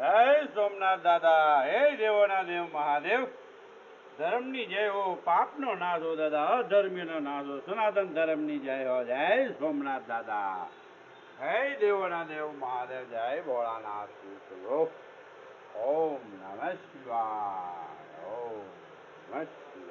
જય સોમનાથ દાદા. હે દેવોના દેવ મહાદેવ. ધર્મની જય હો, પાપનો નાશ હો દાદા, અધર્મીનો નાશ હો, સનાતન ધર્મની જય હો. જય સોમનાથ દાદા. હે દેવોના દેવ મહાદેવ. જય ભોળાનાથ. ઓમ નમઃ શિવાય. ઓમ નમઃ શિવાય.